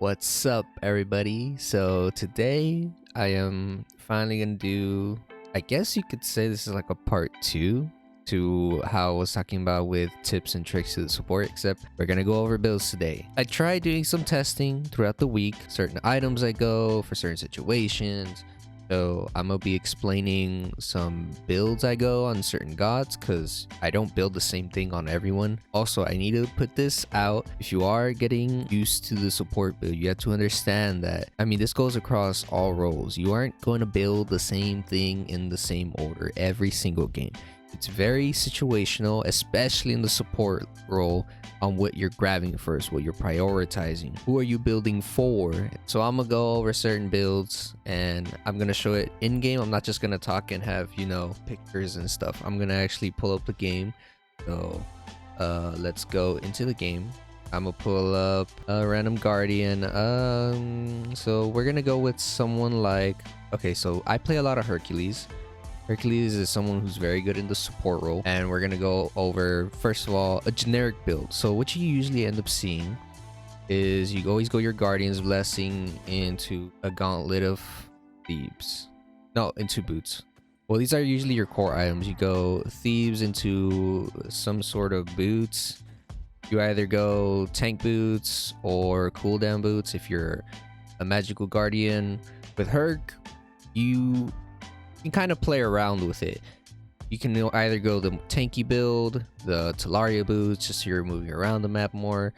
What's up, everybody? So today I am finally gonna do, I guess you could say this is like a part 2 to how I was talking about with tips and tricks to the support, except we're gonna go over builds today. I tried doing some testing throughout the week, certain items I go for certain situations. So I'm gonna be explaining some builds I go on certain gods because I don't build the same thing on everyone. Also, I need to put this out. If you are getting used to the support build, you have to understand that, this goes across all roles. You aren't going to build the same thing in the same order every single game. It's very situational, especially in the support role, on what you're grabbing first, what you're prioritizing, who are you building for. So I'm gonna go over certain builds and I'm gonna show it in game. I'm not just gonna talk and have pictures and stuff. I'm gonna actually pull up the game. So let's go into the game. I'm gonna pull up a random guardian. So we're gonna go with someone like, okay, so I play a lot of Hercules. Hercules is someone who's very good in the support role, and we're gonna go over, first of all, a generic build. So what you usually end up seeing is you always go your Guardian's Blessing into a Gauntlet of Thebes. No, into Boots. Well, these are usually your core items. You go Thebes into some sort of boots. You either go tank boots or cooldown boots if you're a magical guardian. With Herc, you can kind of play around with it. You can either go the tanky build, the Talaria boots, just so you're moving around the map more,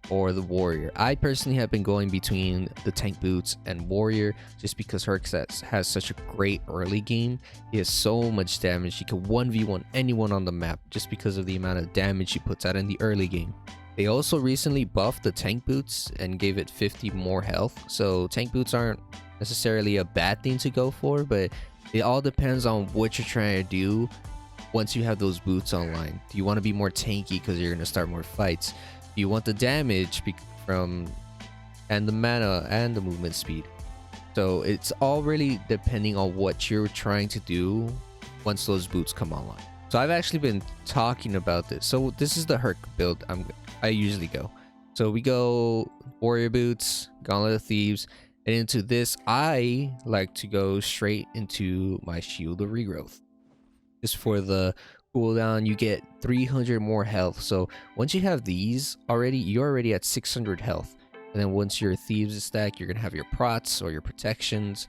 or the warrior. I personally have been going between the tank boots and warrior just because Herc has such a great early game. He has so much damage. He can 1v1 anyone on the map just because of the amount of damage he puts out in the early game. They also recently buffed the tank boots and gave it 50 more health. So tank boots aren't necessarily a bad thing to go for, but it all depends on what you're trying to do once you have those boots online. Do you want to be more tanky because you're going to start more fights? Do you want the damage and the mana and the movement speed? So it's all really depending on what you're trying to do once those boots come online. So I've actually been talking about this. So this is the Herc build I usually go. So we go warrior boots, Gauntlet of Thebes. And into this, I like to go straight into my Shield of Regrowth. Just for the cooldown, you get 300 more health. So once you have these already, you're already at 600 health. And then once your Thieves is stacked, you're going to have your Prots or your Protections.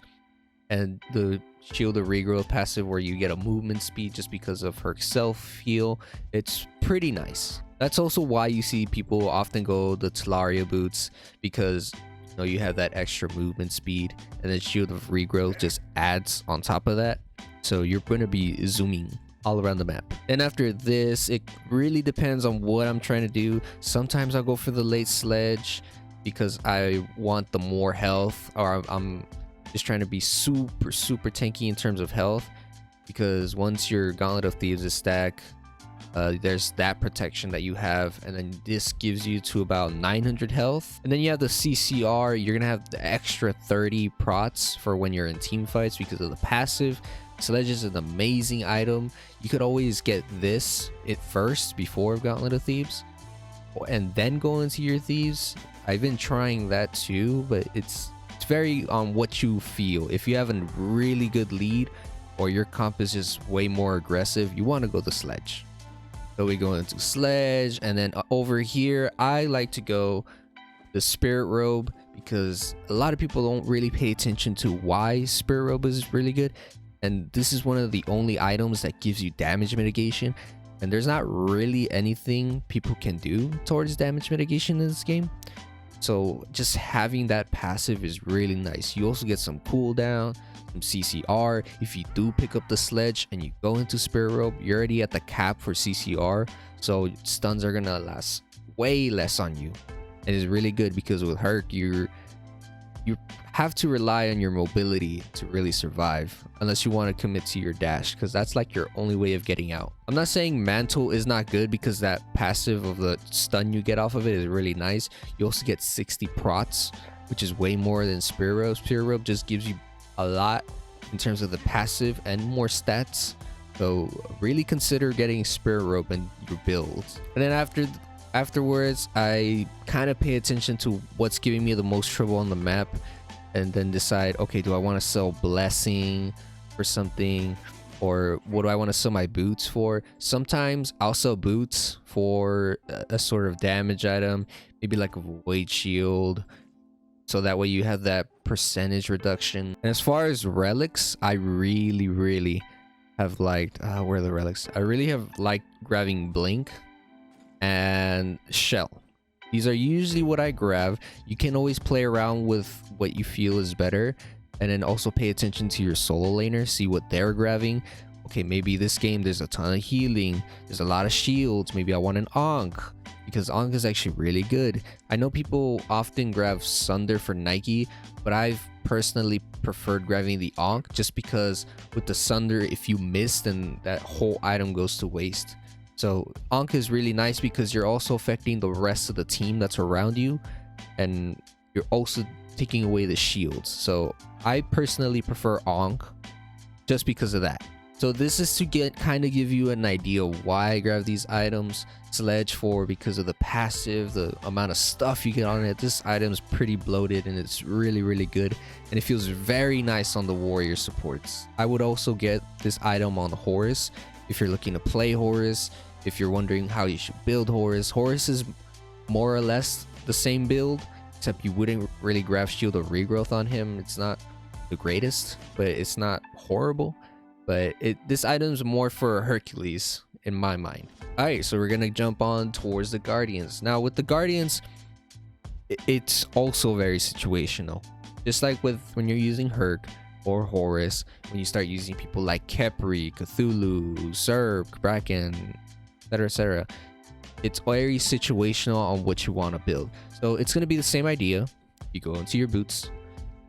And the Shield of Regrowth passive where you get a movement speed just because of her self-heal. It's pretty nice. That's also why you see people often go the Talaria boots, because you have that extra movement speed, and then Shield of Regrowth just adds on top of that. So you're going to be zooming all around the map. And after this, it really depends on what I'm trying to do. Sometimes I'll go for the late sledge because I want the more health, or I'm just trying to be super tanky in terms of health, because once your Gauntlet of Thieves is stacked, there's that protection that you have, and then this gives you to about 900 health. And then you have the CCR. You're gonna have the extra 30 prots for when you're in team fights because of the passive. Sledge is an amazing item. You could always get this first before Gauntlet of Thebes, and then go into your Thieves. I've been trying that too, but it's very on what you feel. If you have a really good lead, or your comp is just way more aggressive, you want to go the sledge. So we go into sledge, and then over here I like to go the spirit robe, because a lot of people don't really pay attention to why spirit robe is really good. And this is one of the only items that gives you damage mitigation, and there's not really anything people can do towards damage mitigation in this game. So just having that passive is really nice. You also get some cooldown, some CCR. If you do pick up the sledge and you go into spirit robe, you're already at the cap for CCR, so stuns are gonna last way less on you. And it's really good because with Herc, you have to rely on your mobility to really survive, unless you want to commit to your dash, because that's like your only way of getting out. I'm not saying Mantle is not good, because that passive of the stun you get off of it is really nice. You also get 60 prots, which is way more than Spirit Robe. Spirit Robe just gives you a lot in terms of the passive and more stats. So really consider getting Spirit Robe in your build. And then after Afterwards, I kind of pay attention to what's giving me the most trouble on the map, and then decide, okay, do I want to sell blessing for something, or what do I want to sell my boots for? Sometimes I'll sell boots for a sort of damage item, maybe like a weight shield, so that way you have that percentage reduction. And as far as relics, I really have liked where are the relics? I really have liked grabbing blink and shell. These are usually what I grab. You can always play around with what you feel is better, and then also pay attention to your solo laner, see what they're grabbing. Okay, maybe this game there's a ton of healing, there's a lot of shields, maybe I want an Ankh, because Ankh is actually really good. I know people often grab Sunder for Nike, but I've personally preferred grabbing the Ankh, just because with the Sunder, if you miss, then that whole item goes to waste. So Ankh is really nice because you're also affecting the rest of the team that's around you, and you're also taking away the shields. So I personally prefer Ankh just because of that. So this is to kind of give you an idea of why I grab these items. Sledge for because of the passive, the amount of stuff you get on it. This item is pretty bloated and it's really good, and it feels very nice on the warrior supports. I would also get this item on Horus if you're looking to play Horus. If you're wondering how you should build Horus, Horus is more or less the same build, except you wouldn't really grab Shield of Regrowth on him. It's not the greatest, but it's not horrible. But this item is more for Hercules in my mind. Alright, so we're gonna jump on towards the Guardians. Now with the Guardians, it's also very situational. Just like with when you're using Herc or Horus, when you start using people like Khepri, Cthulhu, Zerg, Bracken, etc. It's very situational on what you want to build. So it's going to be the same idea. You go into your boots,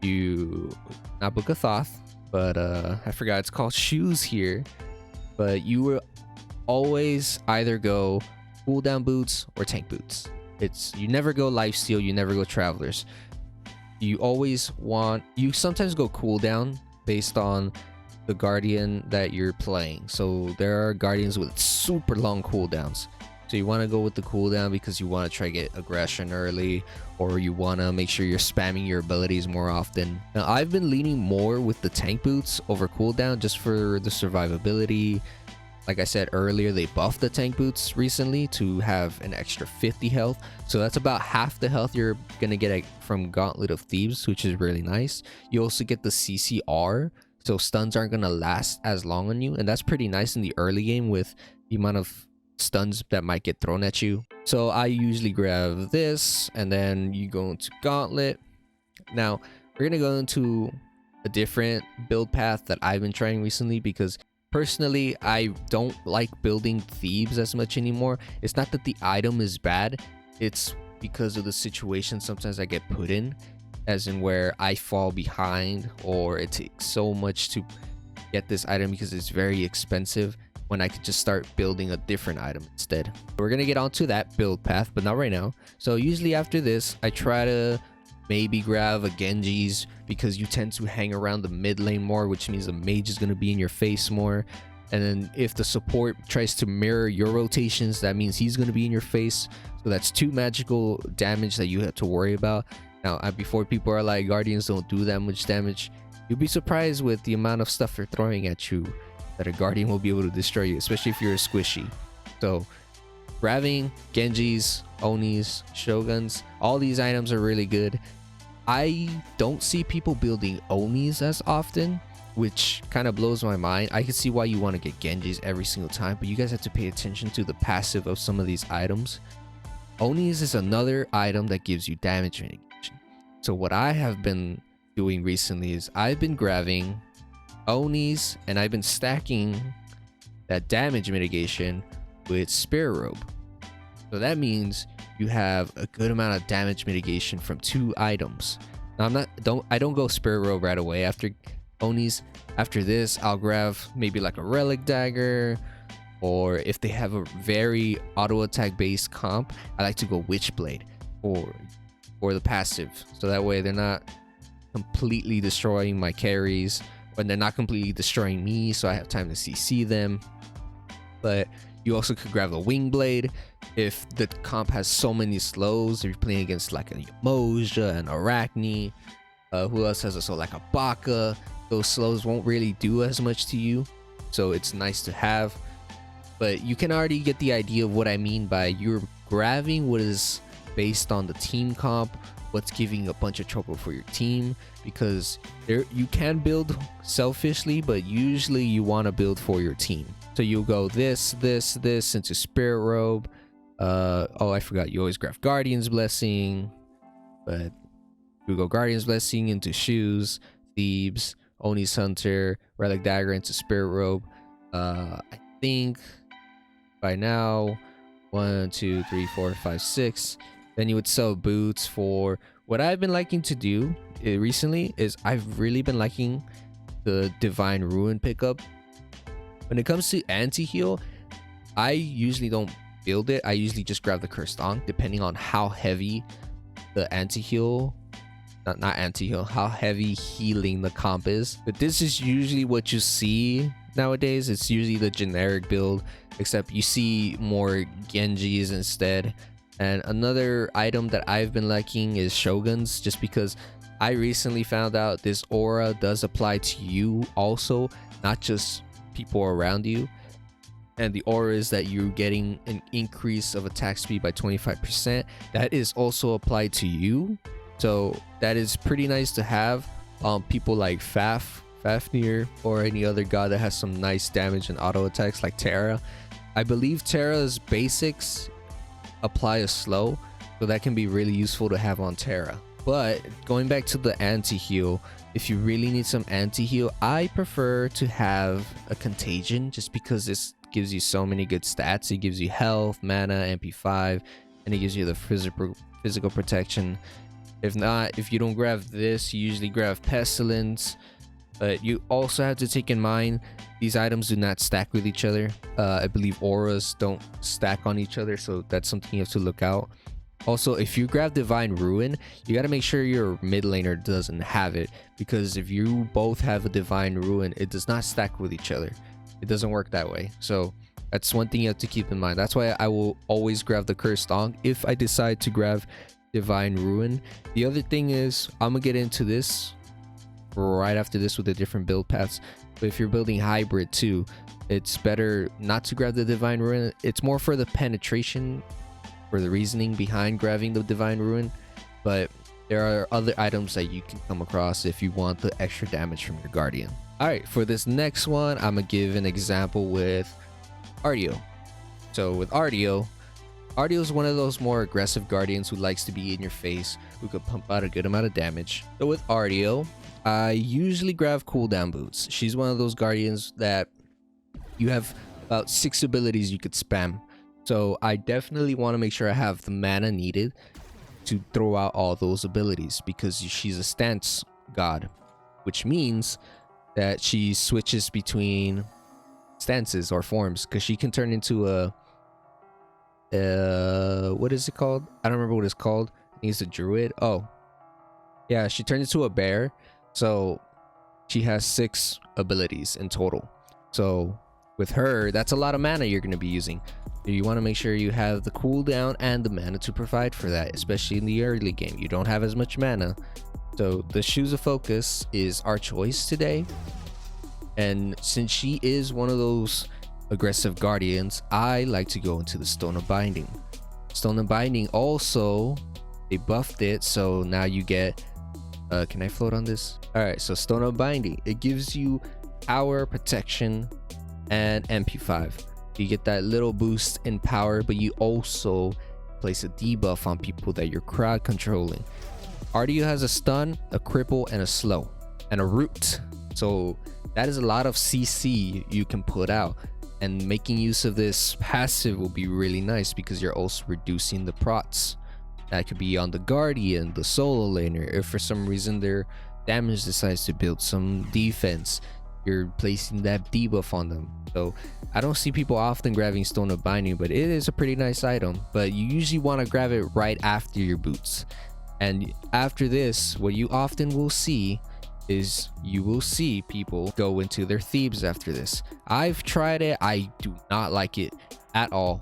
you not book a Thoth, but I forgot it's called shoes here, but you will always either go cooldown boots or tank boots. You never go lifesteal, you never go travelers. You sometimes go cooldown based on the guardian that you're playing. So there are guardians with super long cooldowns, so you want to go with the cooldown because you want to try to get aggression early, or you want to make sure you're spamming your abilities more often. Now I've been leaning more with the tank boots over cooldown just for the survivability. Like I said earlier, they buffed the tank boots recently to have an extra 50 health, so that's about half the health you're gonna get from Gauntlet of Thieves, which is really nice. You also get the CCR, so stuns aren't gonna last as long on you, and that's pretty nice in the early game with the amount of stuns that might get thrown at you. So I usually grab this, and then you go into Gauntlet. Now we're gonna go into a different build path that I've been trying recently, because personally I don't like building Thebes as much anymore. It's not that the item is bad, it's because of the situation sometimes I get put in, as in where I fall behind, or it takes so much to get this item because it's very expensive, when I could just start building a different item instead. We're gonna get onto that build path, but not right now. So usually after this, I try to maybe grab a Genji's, because you tend to hang around the mid lane more, which means the mage is gonna be in your face more. And then if the support tries to mirror your rotations, that means he's gonna be in your face. So that's 2 magical damage that you have to worry about. Now, before people are like, Guardians don't do that much damage, you'll be surprised with the amount of stuff they're throwing at you that a Guardian will be able to destroy you, especially if you're a squishy. So grabbing Genjis, Onis, Shoguns, all these items are really good. I don't see people building Onis as often, which kind of blows my mind. I can see why you want to get Genjis every single time, but you guys have to pay attention to the passive of some of these items. Onis is another item that gives you damage mitigation. So what I have been doing recently is I've been grabbing Onis, and I've been stacking that damage mitigation with Spirit Robe. So that means you have a good amount of damage mitigation from 2 items. Now I don't go Spirit Robe right away after Onis. After this, I'll grab maybe like a Relic Dagger, or if they have a very auto attack based comp, I like to go Witchblade for the passive. So that way they're not completely destroying my carries, when they're not completely destroying me, so I have time to CC them. But you also could grab a Wing Blade, if the comp has so many slows, if you're playing against like a Yamoja and Arachne, who else has a slow like a Baka, those slows won't really do as much to you, so it's nice to have. But you can already get the idea of what I mean by you're grabbing what is based on the team comp, what's giving a bunch of trouble for your team, because there you can build selfishly, but usually you want to build for your team. So you'll go this into Spirit Robe. Oh, I forgot, you always grab Guardian's Blessing, but you go Guardian's Blessing into Shoes, Thebes, Oni's Hunter, Relic Dagger into Spirit Robe. I think by now 1 2 3 4 5 6, then you would sell boots. For what I've been liking to do recently is I've really been liking the Divine Ruin pickup. When it comes to anti-heal, I usually don't build it. I usually just grab the Cursed Ankh, depending on how heavy the anti-heal, not anti-heal, how heavy healing the comp is. But this is usually what you see nowadays. It's usually the generic build, except you see more Genjis instead. And another item that I've been liking is Shoguns, just because I recently found out this aura does apply to you also, not just people around you. And the aura is that you're getting an increase of attack speed by 25%. That is also applied to you, so that is pretty nice to have. People like Fafnir, or any other god that has some nice damage and auto attacks like Terra. I believe Terra's basics apply a slow, so that can be really useful to have on Terra. But going back to the anti-heal, if you really need some anti-heal, I prefer to have a Contagion, just because this gives you so many good stats. It gives you health, mana, MP5, and it gives you the physical protection. If not, if you don't grab this, you usually grab Pestilence. But you also have to take in mind these items do not stack with each other. I believe auras don't stack on each other, so that's something you have to look out. Also, if you grab Divine Ruin, you got to make sure your mid laner doesn't have it, because if you both have a Divine Ruin, it does not stack with each other. It doesn't work that way. So that's one thing you have to keep in mind. That's why I will always grab the Cursed Ankh if I decide to grab Divine Ruin. The other thing is, I'm gonna get into this right after this with the different build paths, but if you're building hybrid too, it's better not to grab the Divine Ruin. It's more for the penetration, for the reasoning behind grabbing the Divine Ruin, but there are other items that you can come across if you want the extra damage from your Guardian. All right, for this next one, I'm gonna give an example with Artio. So with Artio is one of those more aggressive Guardians who likes to be in your face, who could pump out a good amount of damage. So with Artio, I usually grab cooldown boots. She's one of those Guardians that you have about 6 abilities you could spam. So I definitely want to make sure I have the mana needed to throw out all those abilities, because she's a stance god, which means that she switches between stances or forms, because she can turn into a what is it called? I don't remember what it's called. I think it's a druid. Oh yeah, she turns into a bear. So she has 6 abilities in total. So with her, that's a lot of mana you're going to be using. So you want to make sure you have the cooldown and the mana to provide for that, especially in the early game. You don't have as much mana. So the Shoes of Focus is our choice today. And since she is one of those aggressive Guardians, I like to go into the Stone of Binding. Stone of Binding also, they buffed it, so now you get can I float on this? All right, so Stone of Binding, it gives you power, protection, and MP5. You get that little boost in power, but you also place a debuff on people that you're crowd controlling. Artio has a stun, a cripple, and a slow, and a root. So that is a lot of CC you can put out, and making use of this passive will be really nice, because you're also reducing the prots. That could be on the Guardian, the solo laner. If for some reason their damage decides to build some defense, you're placing that debuff on them. So I don't see people often grabbing Stone of Binding, but it is a pretty nice item. But you usually want to grab it right after your boots. And after this, what you often will see is you will see people go into their Thebes after this. I've tried it. I do not like it at all.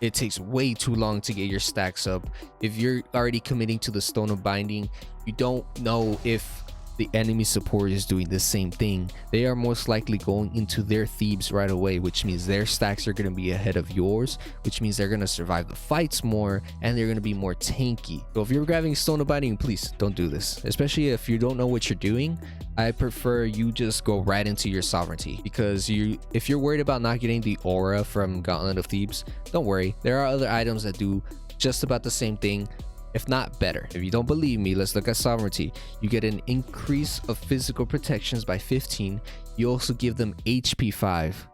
it takes way too long to get your stacks up. If you're already committing to the Stone of Binding, you don't know if the enemy support is doing the same thing. They are most likely going into their Thebes right away, which means their stacks are going to be ahead of yours, which means they're going to survive the fights more and they're going to be more tanky. So if you're grabbing Stone of Binding, please don't do this, especially if you don't know what you're doing. I prefer you just go right into your sovereignty, because if you're worried about not getting the aura from Gauntlet of Thebes, don't worry, there are other items that do just about the same thing, if not better. If you don't believe me, let's look at sovereignty. You get an increase of physical protections by 15. You also give them HP 5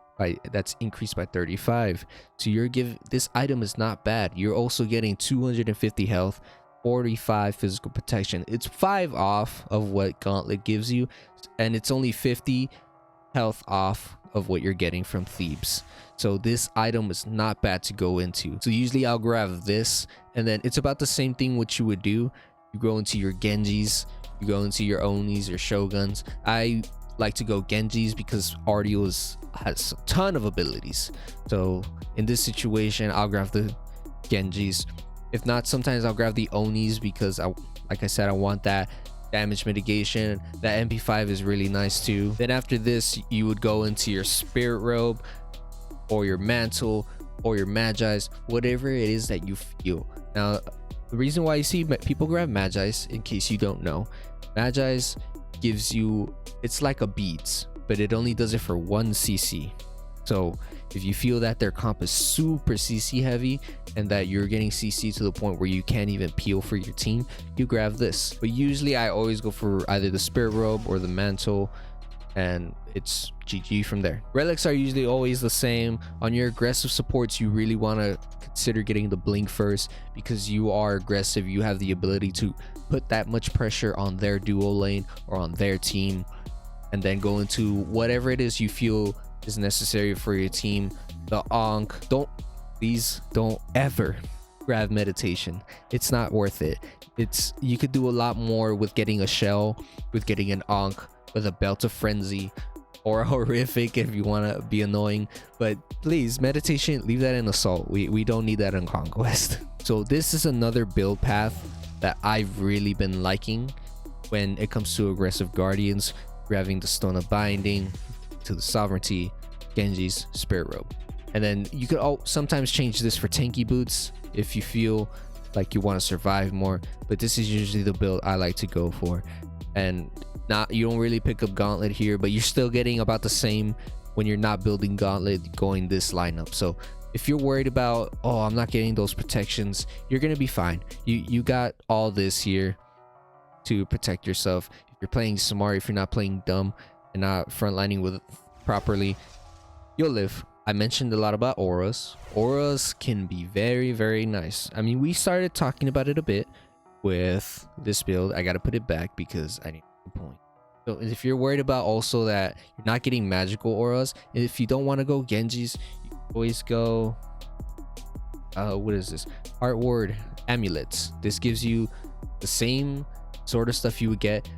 that's increased by 35. So this item is not bad. You're also getting 250 health, 45 physical protection. It's 5 off of what Gauntlet gives you, and it's only 50 health off of what you're getting from Thebes. So this item is not bad to go into. So usually I'll grab this, and then it's about the same thing what you would do. You go into your Genjis, you go into your Onis, your Shoguns. I like to go Genjis because Artios has a ton of abilities. So in this situation, I'll grab the Genjis. If not, sometimes I'll grab the Onis because like I said, I want that damage mitigation. That MP5 is really nice too. Then after this, you would go into your Spirit Robe or your Mantle or your Magi's, whatever it is that you feel. Now, the reason why you see people grab Magi's, in case you don't know, Magi's gives you, it's like a beads, but it only does it for 1 CC. So if you feel that their comp is super CC heavy and that you're getting CC to the point where you can't even peel for your team, you grab this. But usually I always go for either the Spirit Robe or the Mantle, and it's GG from there. Relics are usually always the same. On your aggressive supports, you really want to consider getting the Blink first, because you are aggressive. You have the ability to put that much pressure on their duo lane or on their team, and then go into whatever it is you feel is necessary for your team. The Ankh, please don't ever grab Meditation. It's not worth it. You could do a lot more with getting a Shell, with getting an Ankh, with a Belt of Frenzy, or a Horrific if you want to be annoying. But please, Meditation, leave that in Assault. We don't need that in Conquest. So this is another build path that I've really been liking when it comes to aggressive Guardians, grabbing the Stone of Binding, to the Sovereignty, Genji's, Spirit Robe. And then you could sometimes change this for tanky boots if you feel like you want to survive more, but this is usually the build I like to go for. And you don't really pick up Gauntlet here, but you're still getting about the same when you're not building Gauntlet going this lineup. So if you're worried about, oh, I'm not getting those protections, you're gonna be fine. You got all this here to protect yourself. If you're playing smart, if you're not playing dumb and not frontlining with properly, you'll live. I mentioned a lot about auras. Auras can be very, very nice. I mean, we started talking about it a bit with this build. I gotta put it back because I need the point. So if you're worried about also that you're not getting magical auras, if you don't want to go Genjis, you always go what is this? Art Ward Amulets. This gives you the same sort of stuff you would get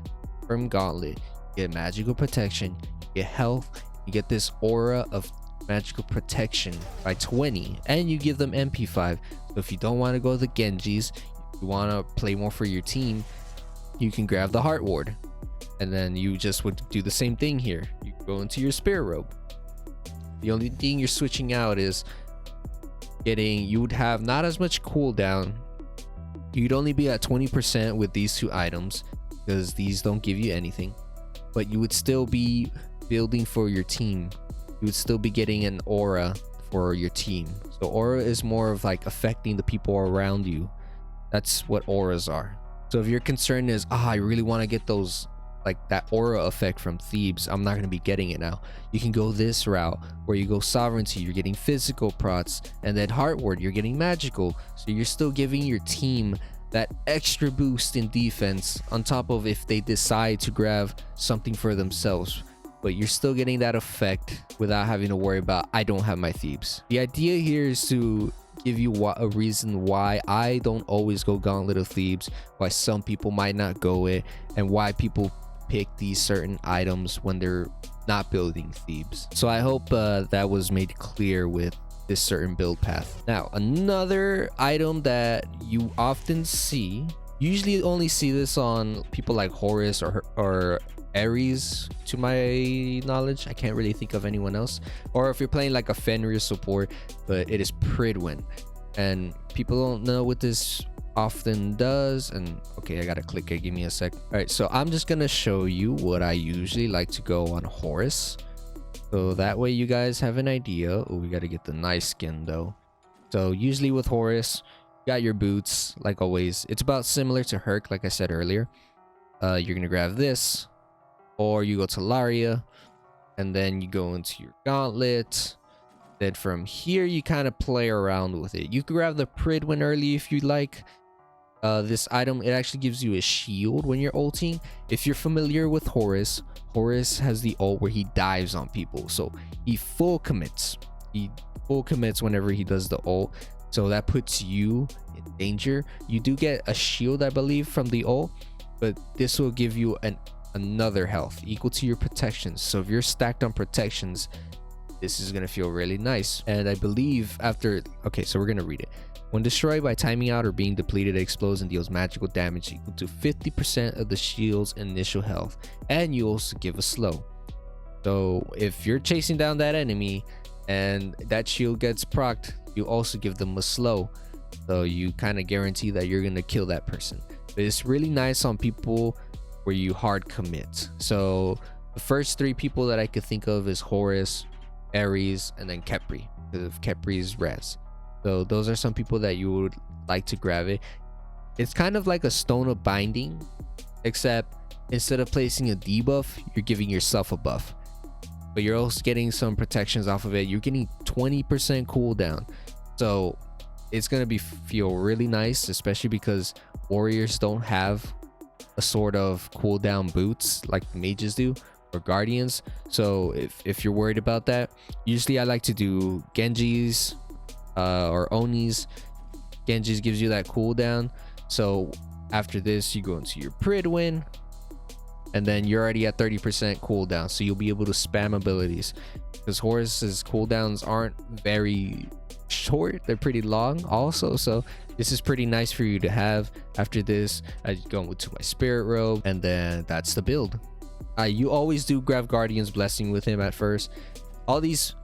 from Gauntlet. You get magical protection, you get health, you get this aura of magical protection by 20, and you give them MP5. So if you don't want to go the Genjis, you want to play more for your team, you can grab the Heart Ward, and then you just would do the same thing here. You go into your Spirit Robe. The only thing you're switching out is you would have not as much cooldown. You'd only be at 20% with these two items because these don't give you anything, but you would still be building for your team. You would still be getting an aura for your team. So aura is more of like affecting the people around you. That's what auras are. So if your concern is, I really want to get those, like that aura effect from Thebes, I'm not going to be getting it now, you can go this route where you go Sovereignty, you're getting physical prots, and then Heart Ward, you're getting magical. So you're still giving your team that extra boost in defense on top of if they decide to grab something for themselves, but you're still getting that effect without having to worry about, I don't have my Thebes. The idea here is to give you a reason why I don't always go Gauntlet of Thebes, why some people might not go it, and why people pick these certain items when they're not building Thebes. So I hope that was made clear with this certain build path. Now, another item that you often see, usually only see this on people like Horus or Ares, to my knowledge. I can't really think of anyone else. Or if you're playing like a Fenrir support, but it is Pridwin. And people don't know what this often does. And okay, I gotta click it, give me a sec. All right, so I'm just gonna show you what I usually like to go on Horus, so that way you guys have an idea. Oh, we gotta get the nice skin though. So usually with Horus, you got your boots like always. It's about similar to Herc, like I said earlier. You're gonna grab this, or you go to Laria, and then you go into your gauntlet. Then from here you kind of play around with it. You can grab the Pridwin early if you like. This item, it actually gives you a shield when you're ulting. If you're familiar with Horus, Horus has the ult where he dives on people, so he full commits whenever he does the ult, so that puts you in danger. You do get a shield, I believe, from the ult, but this will give you another health equal to your protections. So if you're stacked on protections, this is gonna feel really nice. And I believe after, okay, so we're gonna read it. When destroyed by timing out or being depleted, it explodes and deals magical damage equal to 50% of the shield's initial health, and you also give a slow. So if you're chasing down that enemy and that shield gets procced, you also give them a slow, so you kind of guarantee that you're gonna kill that person. But it's really nice on people where you hard commit. So the first three people that I could think of is Horus, Ares, and then Khepri, because of Khepri's res. So those are some people that you would like to grab it. It's kind of like a Stone of Binding, except instead of placing a debuff, you're giving yourself a buff, but you're also getting some protections off of it. You're getting 20% cooldown, so it's gonna feel really nice, especially because warriors don't have a sort of cooldown boots like mages do, or guardians. So if you're worried about that, usually I like to do Genjis or Onis. Genjis gives you that cooldown. So after this, you go into your Pridwin, and then you're already at 30% cooldown, so you'll be able to spam abilities, because Horus's cooldowns aren't very short, they're pretty long also. So this is pretty nice for you to have. After this, I go into my Spirit Robe, and then that's the build. You always do grab Guardian's Blessing with him at first. All these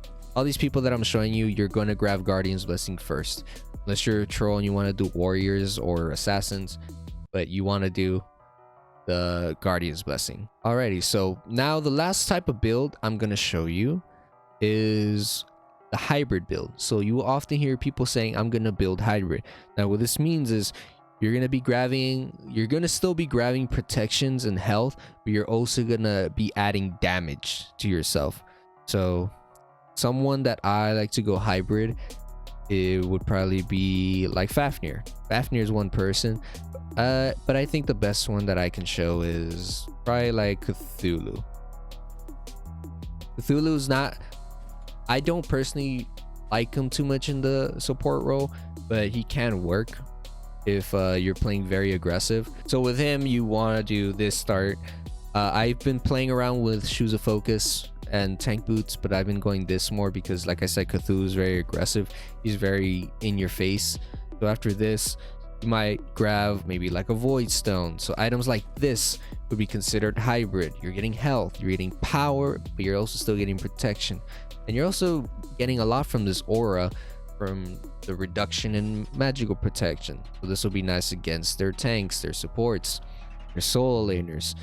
people that I'm showing you, you're going to grab Guardian's Blessing first, unless you're a troll and you want to do warriors or assassins, but you want to do the Guardian's Blessing. Alrighty, so now the last type of build I'm going to show you is the hybrid build. So you will often hear people saying, I'm going to build hybrid. Now what this means is you're going to still be grabbing protections and health, but you're also going to be adding damage to yourself. So someone that I like to go hybrid, it would probably be like Fafnir. Fafnir is one person, but I think the best one that I can show is probably like Cthulhu. Cthulhu's not, I don't personally like him too much in the support role, but he can work if you're playing very aggressive. So with him, you want to do this start. I've been playing around with Shoes of Focus and tank boots, but I've been going this more because, like I said, Cthulhu is very aggressive. He's very in your face. So after this, you might grab maybe like a Void Stone. So items like this would be considered hybrid. You're getting health, you're getting power, but you're also still getting protection, and you're also getting a lot from this aura, from the reduction in magical protection. So this will be nice against their tanks, their supports, their soul laners,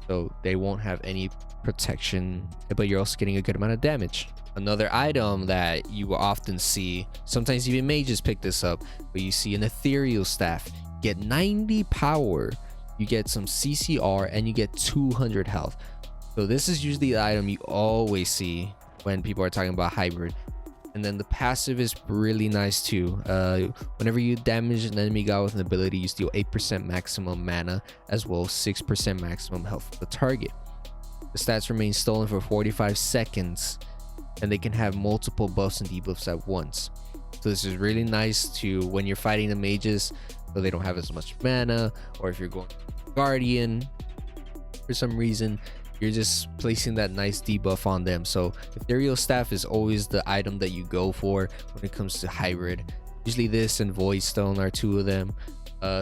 so they won't have any protection, but you're also getting a good amount of damage. Another item that you will often see, sometimes even mages pick this up, but you see an ethereal staff. You get 90 power, you get some CCR, and you get 200 health. So this is usually the item you always see when people are talking about hybrid. And then the passive is really nice too. Whenever you damage an enemy god with an ability, you steal 8% maximum mana, as well as 6% maximum health of the target. The stats remain stolen for 45 seconds, and they can have multiple buffs and debuffs at once. So this is really nice to when you're fighting the mages, so they don't have as much mana, or if you're going Guardian for some reason, you're just placing that nice debuff on them. So ethereal staff is always the item that you go for when it comes to hybrid. Usually this and void stone are two of them.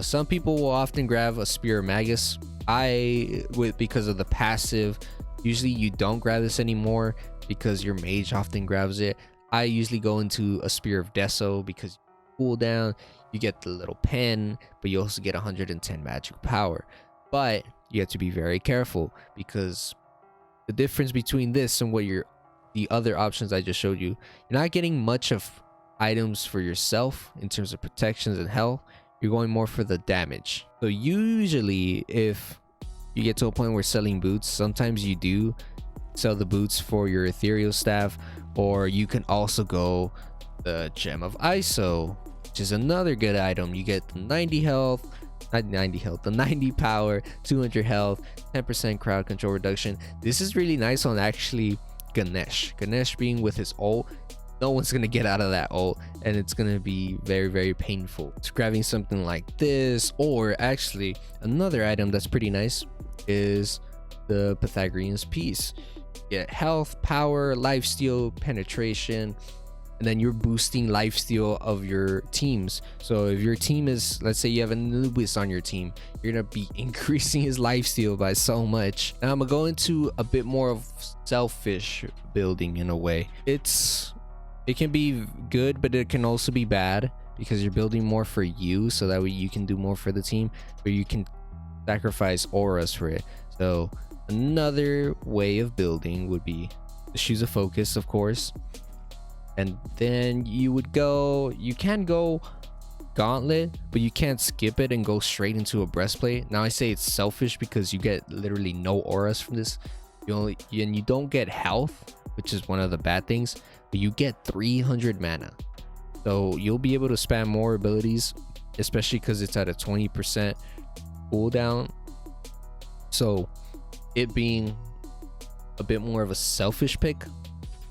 Some people will often grab a spear of magus. Because of the passive, usually you don't grab this anymore because your mage often grabs it. I usually go into a spear of deso because cooldown, you get the little pen, but you also get 110 magic power. But you have to be very careful because the difference between this and the other options I just showed you, you're not getting much of items for yourself in terms of protections and health. You're going more for the damage. So usually if you get to a point where selling boots, sometimes you do sell the boots for your ethereal staff, or you can also go the gem of iso, which is another good item. You get the 90 health, not 90 health, the 90 power, 200 health, 10% crowd control reduction. This is really nice on actually Ganesh being with his ult. No one's gonna get out of that ult, and it's gonna be very, very painful. It's grabbing something like this, or actually another item that's pretty nice is the Pythagorean's piece. You get health, power, lifesteal, penetration, and then you're boosting lifesteal of your teams. So if your team is, let's say you have an Anubis on your team, you're gonna be increasing his lifesteal by so much. Now I'm gonna go into a bit more of selfish building in a way. It can be good, but it can also be bad because you're building more for you, so that way you can do more for the team, but you can sacrifice auras for it. So another way of building would be the shoes of focus, of course, and then you can go gauntlet, but you can't skip it and go straight into a breastplate. Now I say it's selfish because you get literally no auras from this. And you don't get health, which is one of the bad things, but you get 300 mana, so you'll be able to spam more abilities, especially because it's at a 20% cooldown. So it being a bit more of a selfish pick.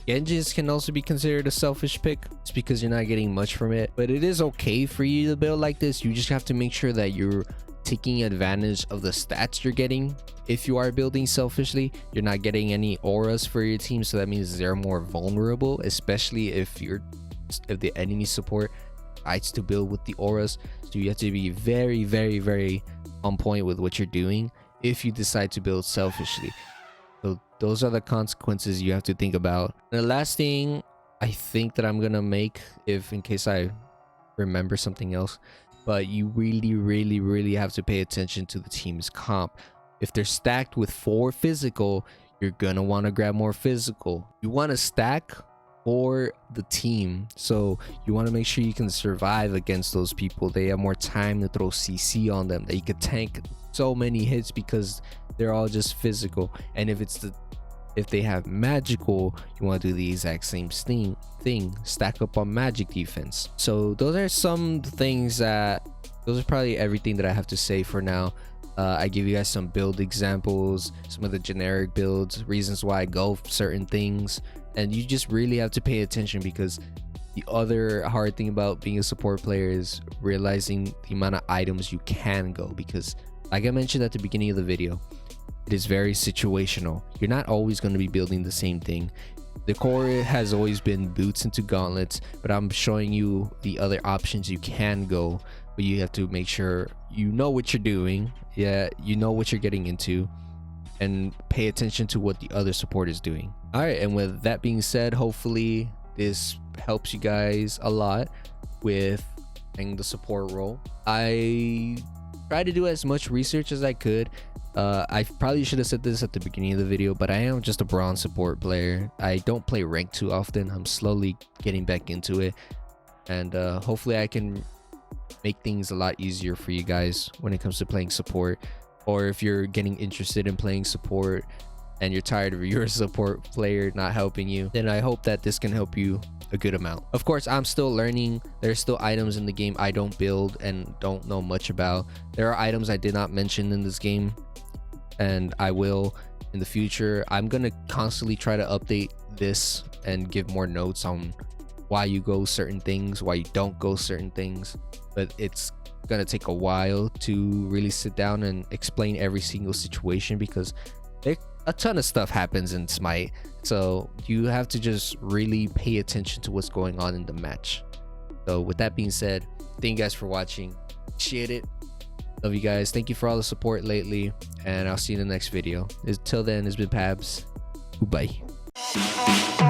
Genji's can also be considered a selfish pick. It's because you're not getting much from it, but it is okay for you to build like this. You just have to make sure that you're taking advantage of the stats you're getting. If you are building selfishly, you're not getting any auras for your team, so that means they're more vulnerable, especially if the enemy support decides to build with the auras. So you have to be very, very, very on point with what you're doing if you decide to build selfishly. So those are the consequences you have to think about. The last thing I think that I'm gonna make, if in case I remember something else, but you really, really, really have to pay attention to the team's comp. If they're stacked with 4 physical, you're gonna want to grab more physical. You want to stack for the team, so you want to make sure you can survive against those people. They have more time to throw CC on them, that you could tank so many hits because they're all just physical. And if they have magical, you want to do the exact same thing, stack up on magic defense. So those are probably everything that I have to say for now. I give you guys some build examples, some of the generic builds, reasons why I go for certain things, and you just really have to pay attention, because the other hard thing about being a support player is realizing the amount of items you can go, because like I mentioned at the beginning of the video, it is very situational. You're not always going to be building the same thing. The core has always been boots into gauntlets, but I'm showing you the other options you can go, but you have to make sure you know what you're doing. Yeah, you know what you're getting into, and pay attention to what the other support is doing. All right, and with that being said, hopefully this helps you guys a lot with playing the support role. I tried to do as much research as I could. I probably should have said this at the beginning of the video, but I am just a bronze support player. I don't play rank too often. I'm slowly getting back into it, and hopefully I can make things a lot easier for you guys when it comes to playing support. Or if you're getting interested in playing support and you're tired of your support player not helping you, then I hope that this can help you a good amount. Of course, I'm still learning. There's still items in the game I don't build and don't know much about. There are items I did not mention in this game, and I will in the future. I'm gonna constantly try to update this and give more notes on why you go certain things, why you don't go certain things, but it's gonna take a while to really sit down and explain every single situation, because there a ton of stuff happens in Smite, so you have to just really pay attention to what's going on in the match. So with that being said, thank you guys for watching. Appreciate it. Love you guys. Thank you for all the support lately, and I'll see you in the next video. Until then, it's been Pabs. Goodbye.